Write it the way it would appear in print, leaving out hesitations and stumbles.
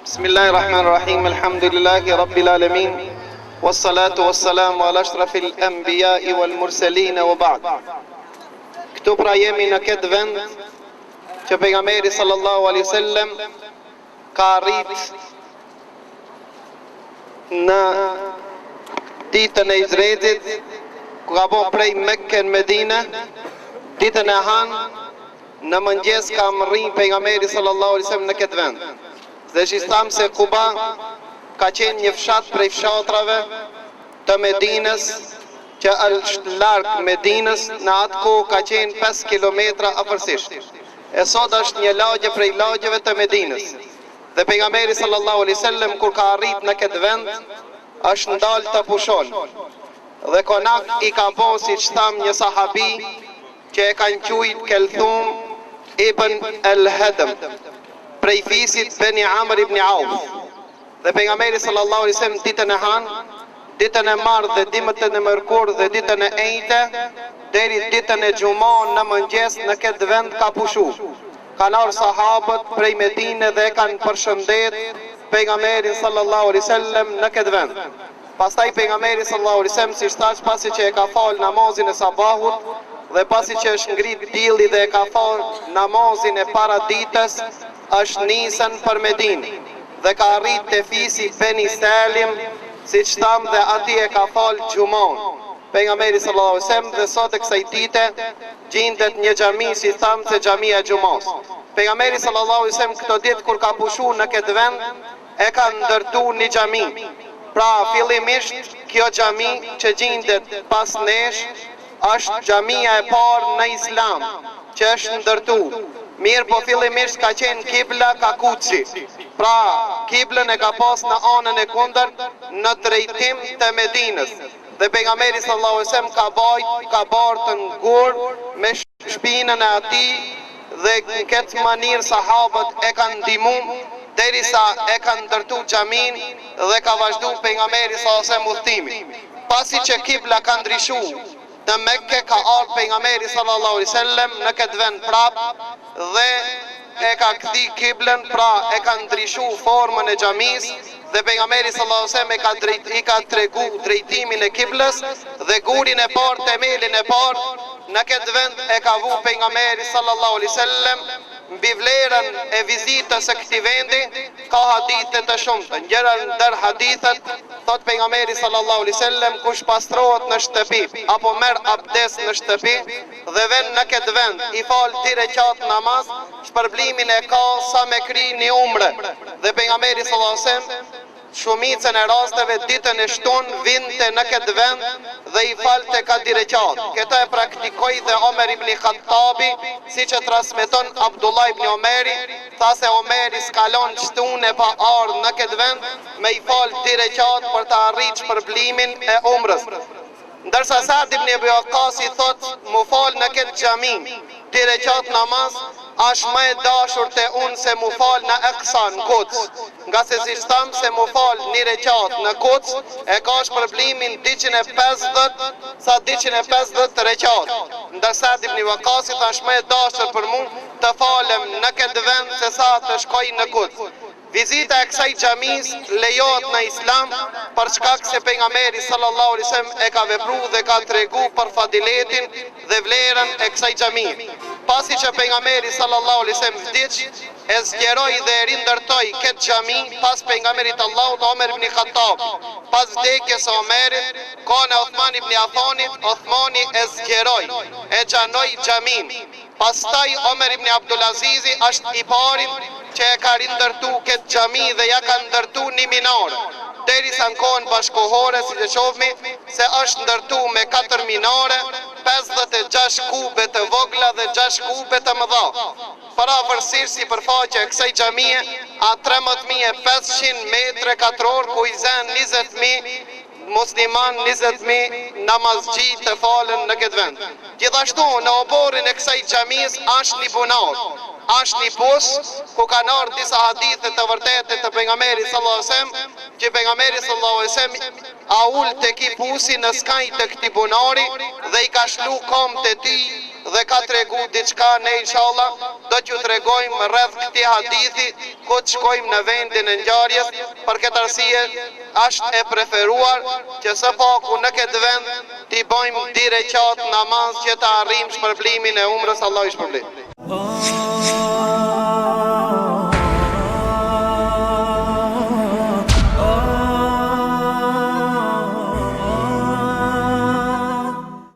بسم الله الرحمن الرحيم الحمد لله رب العالمين والصلاة والسلام على أشرف الأنبياء والمرسلين وبعد. Këtu pra jemi në këtë vend që pejgamberi sallallahu alaihi wasallam ka arrit në ditën e Hijretit, ku ka bo prej Mekke në Medinë, ditën e hanë në mëngjes ka rrinë pejgamberi sallallahu alaihi wasallam në këtë vend. Dhe shistam se Kuba ka qenë një fshat prej fshatrave të Medinës, që është larg Medinës, në atë kohë ka qenë 5 kilometra afërsisht. E sot është një lagje prej lagjeve të Medinës. Dhe pejgamberi sallallahu alaihi wasallam kur ka arrit në këtë vend, është ndalë të pushon. Dhe konak i ka bo si që tham një sahabi që e kanë quajtur Kelthum ibn al-Hadam, prej fisit Beni Amr ibn Auf. Dhe pejgamberi sallallahu alaihi wasallam ditën e hanë, ditën e marrë dhe dimëtën e mërkur dhe ditën e ejte, deri ditën e gjumon në mëngjes në këtë vend ka pushu. Kanë arë sahabët prej Medine dhe kanë përshëndet pejgamberin sallallahu alaihi wasallam në këtë vend. Pastaj pejgamberi sallallahu alaihi wasallam si shtash pasi që e ka fal namazin e sabahut dhe pasi që është ngrit dielli dhe e ka fal namazin e paraditës, është nisën për Medinë dhe ka arrit te fisi Beni Salim, siç tham, dhe atje e ka fal xhumon pejgamberi sallallahu alaihi wasallam. Dhe sot e kësaj dite gjendet një xhami, si tham, se xhamia e xhumos. Pejgamberi sallallahu alaihi wasallam këto ditë kur ka pushu në këtë vend, e ka ndërtu një xhami. Pra fillimisht kjo xhami që gjendet pas nesh është xhamia e parë në Islam që është ndërtu. Mirë po fillimisht ka qenë kibla Kakuçi. Pra kiblën e ka pas në anën e kundërt në drejtim të Medinës. Dhe pejgamberi sallallahu alaihi wasallam ka bartë në gur me shpinën e atij, dhe në këtë mënyrë sahabët e kanë ndihmuar derisa e kanë ndërtu xhamin dhe ka vazhduar pejgamberi sallallahu alaihi wasallam udhtimin. Pasi që kibla ka ndryshuar në Mekke, ka ardhur pejgamberi sallallahu alaihi wasallam në këtë vend prap dhe e ka kthi kiblën, pra e ka ndryshuar formën e xhamisë, dhe pejgamberi sallallahu alaihi wasallam i ka tregu drejtimin e kiblës, dhe gurin e parë, themelin e parë në këtë vend e ka vu pejgamberi sallallahu alaihi wasallam. Mbi vlerën e vizitës së këtij vendi ka hadithe të shumta. Njëra ndër hadithet thot pejgamberi sallallahu alaihi wasallam, kush pastrohet në shtëpi apo merr abdes në shtëpi dhe vjen në këtë vend, i fal 2 rekat namaz, shpërblimin e ka sa me kri një umre. Dhe pejgamberi sallallahu alaihi wasallam shumicën e rasteve ditën e shtunë vinte në këtë vend dhe i falte ka 2 rekat. Këta e praktikoi dhe Omer ibn Khattabi, siç e transmeton Abdullah ibn Omeri, tha se Omeri skalon shtun e pa ardhur në këtë vend me i fal 2 rekat për të arritur shpërblimin e umrës. Ndërsa Sa'd ibn Abi Waqqas i thot, mu fal në këtë xhami 2 rekat namaz është më e dashur te unë se mu fal në Aqsa në Kuds, nga se si shtam se mu fal 1 rekat në Kuds e ka shpërblimin 250 rekat. Ndërsa Ibn Waqqas i thash më e dashur për mua të falem në këtë vend se sa të shkoj në Kuds. Vizita e kësaj xhamis lejohet në Islam për shkak se pejgamberi sallallahu alaihi wasallam e ka vepruar dhe ka treguar për fadiletin dhe vlerën e kësaj xhamie. Pasi që pejgamberi sallallahu alaihi wasallam vdiq, e zgjeroi dhe e rindërtoi këtë xhami pas pejgamberit Allahut Omer ibn Khattab. Pas vdekjes së Omerit, kohën e Uthman ibn Affanit, Uthmani e zgjeroi, e xhanoi xhamin. Pastaj Omer ibn Abdulazizi është i pari që e ka rindërtu këtë xhami dhe ja ka ndërtu një minor. derisa në kohën bashkohore, si që shohmi, se është ndërtu me 4 minare, 56 kube të vogla dhe 6 kube të mëdha. Para vërsirë si përfaqe e kësaj xhamie, a 13.500 metre katror, ku i zen 20.000 musliman, 20.000 namazgji të falen në këtë vend. Gjithashtu në oborin e kësaj xhamis është një bunar, është një bus ku kanë ardhur disa hadithe të vërtete të pejgamberit sallallahu alajhi wasallam, që pejgamberi sallallahu alajhi wasallam a ul tek i busi në skaj të këtij bunari dhe i ka shlu komt e tij dhe ka tregu diçka. Ne inshallah do t'ju tregojmë rreth këtij hadithi ku të shkojmë në vendin e ngjarjes. Për këtë arsye është e preferuar që së paku në këtë vend t'i bëjmë 2 rekat namaz që të arrijmë shpërblimin e umrës. Allah i shpërblet.